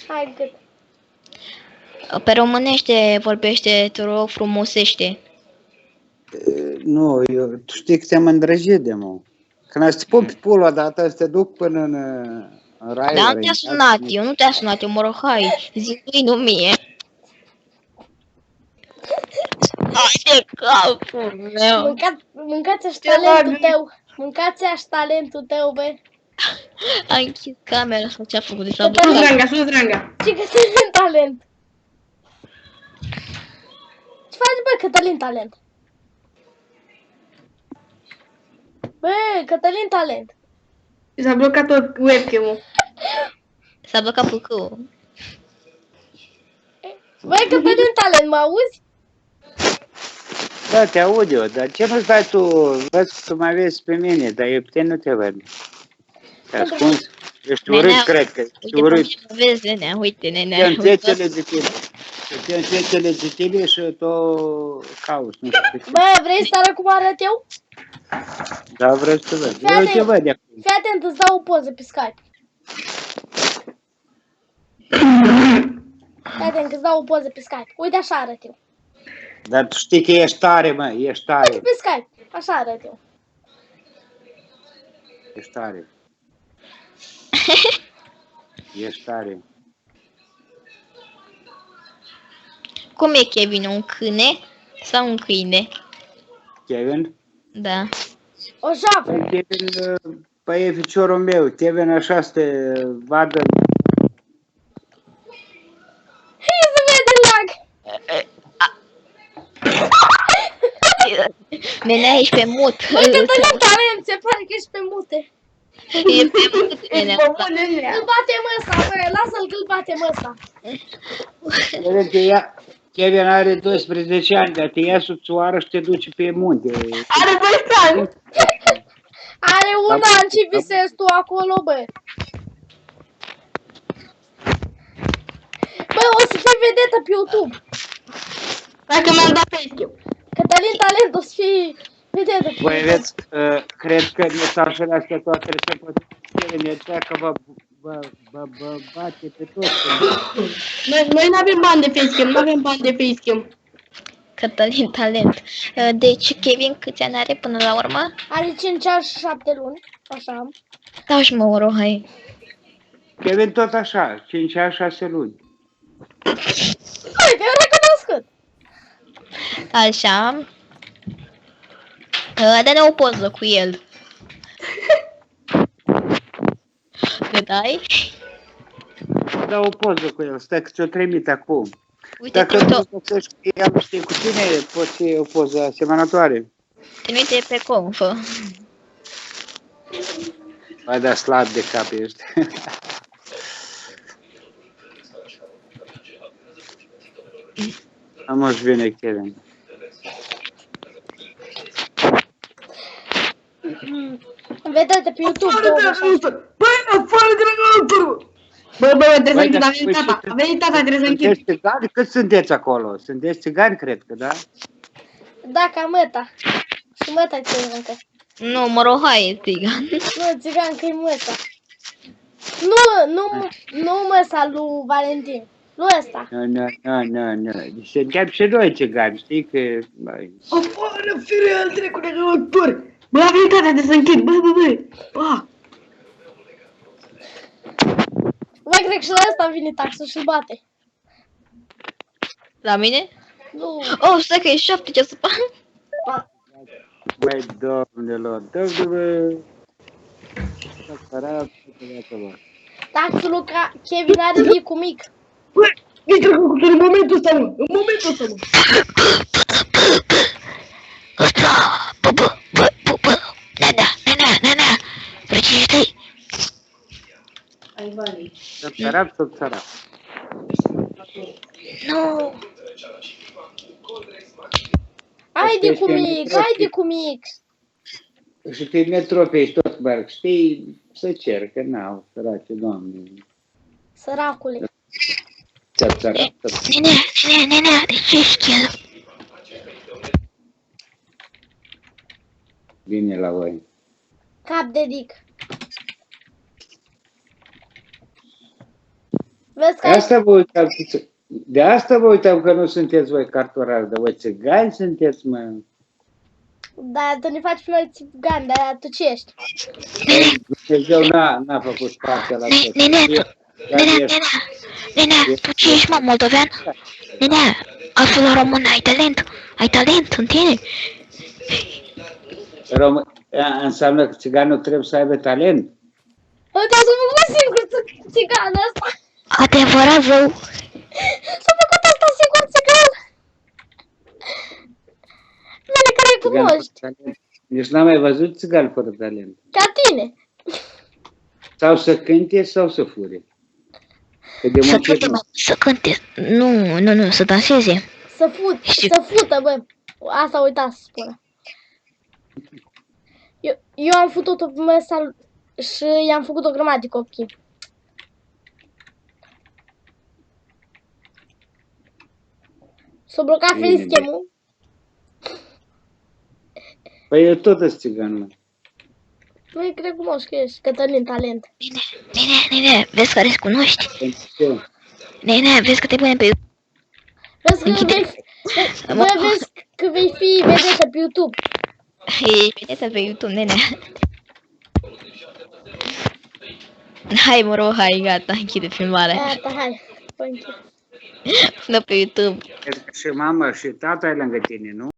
Hai cât. Pe românește vorbește, te rog, frumosește. Nu, tu știi că te-am îndrăgit de mă. Când aș te pun pe pula dată, să te duc până în rai. Dar nu te-a sunat, eu nu te-a sunat, eu mă rog, hai, zi nu mie. Hai de capul meu. Mâncați-și talentul tău. Mâncați-și talentul tău, bă. Ai închis camera sau ce-a făcut de s-a Sus, blocat. Sus, Dranga. Ce Cătălin talent? Ce faci, bă, Cătălin talent? Bă, Cătălin talent. S-a blocat tot webcam-ul. S-a blocat pucul. Bă, Cătălin talent, mă auzi? Da, te aud eu, dar ce nu stai tu? Văd că tu mai vezi pe mine, dar eu pe tine nu te văd. Te ascunzi? Ești urât, cred că ești Uite pe urât. mine, mă vezi, nenea, uite, nenea. Te înțețele de tine. Te înțețele de tine și tot cauți, nu știu ce. Bă, vrei să arăt cum arăt eu? Da, vreau să văd. Fii Eu te văd de acum. Fii atent, îți dau o poză pe Skype. Fii atent că îți dau o poză pe Skype. Uite, așa arăt eu. Dar tu știi că ești tare, mă, ești Uite tare. pe Skype. Așa arăt eu. Ești tare. Ești tare. Cum e Kevin, un câine sau un câine? Kevin? Da. O javră. Kevin, păi e ficiorul meu. Kevin așa să te vadă. Ia să vede lag. Nenea, ești pe mut. Bă, Cătălin talent, se pare că ești pe mute. E pe mut, nenea. Îl batem ăsta, bă, lasă-l că îl batem ăsta. Kevin are 12 ani, dar te ia subțioară și te duce pe munte. Are 12 ani. Are un an ce visezi tu acolo, bă. Bă, o să fii vedetă pe YouTube. Dacă mi-am dat facecam. Cătălin talent, o să fii vedetă pe Voi YouTube. vedeți, cred că mesajele astea toate se pot Kevin, că vă bate pe toți. Noi nu avem bani de facecam, nu avem bani de facecam. Cătălin talent. Deci, Kevin, câți ani are până la urmă? Are 5 ani și 7 luni. Așa. Dau și mă, oro, hai. Kevin tot așa, 5 ani, 6 luni. Hai, că eu recunoscut. Așa. Dă-ne o poză cu el. Ne dai? Da o poză cu el, stai că ți-o trimit acum. Uite, Dacă trimite, nu găsești cu el, știi cu tine, poți fi o poză asemănătoare. trimite pe confă. Vai da slab de cap ești. Am și vine Kevin. Vedetă pe YouTube. două, așa. Băi, afară de la altul! Bă, trebuie să închid, a venit tata. A venit tata, trebuie să închid. Sunteți țigani? Cât sunteți acolo? Sunteți țigani, cred că, da? Da, ca măta. Și măta țigancă. Nu, mă rog, hai, țigan. Nu, țigancă e măta. Nu măsa lui Valentin. Nu ăsta. Nu. Deci suntem și noi țigani, știi că... Băi, Afară, fire, al trecut de actor! Bă, a venit tata, trebuie să închid, bă! Bă! Bă, cred că și la ăsta vine taxul și-l bate. La mine? Nu. Oh, stai că e 7, ce să fac? băi, domnilor, domnilor... Taxul lui Kevin are mic mic. Bă, ești trecut în momentul ăsta, mă! În momentul ăsta, mă! Bă, nenea, vrei Ai banii. Sub țarap. Nu. Haide cu mic. Și pe metro pe aici tot merg, știi, să cer, că n-au, sărace, doamne. Săracule. Țarap. Nenea, de ce ești el? Vine la voi. Cap de dic. Vezi că Asta vă uitam, de asta vă uitam că nu sunteți voi cartorari, dar voi țigani sunteți, mă. Da, tu ne faci pe noi țigani, dar tu ce ești? Dumnezeu n-a făcut partea la tot. Nene, tu ce ești, mă, moldovean? Nene, altfel român, ai talent în tine. Înseamnă că țiganul trebuie să aibă talent. Uite, s-a făcut singur țiganul ăsta. Adevărat, zău. S-a făcut asta singur țigan. Mene, care-i cunoști? Nici n-am mai văzut țigan fără talent. Ca tine. Sau să cânte sau să fure. Că de muncit nu. Să cânte. Nu, să danseze. Să fută, bă. Asta uita să spună. Eu am futut-o pe măsa și i-am făcut o grămadă de copii. S-a blocat facecam-ul. Păi eu tot sunt țigan, mă. Nu e cred cunoști că ești, Cătălin Talent. Nene, vezi că recunoști? Pentru ce? Nene, vezi că te punem pe Vezi că vei fi vedetă pe YouTube. Ești vedetă pe YouTube, nene. Hai, moro, hai, gata, închide filmarea. Gata, hai. Păi închid. Până pe YouTube. Și mama și tata e lângă tine, nu?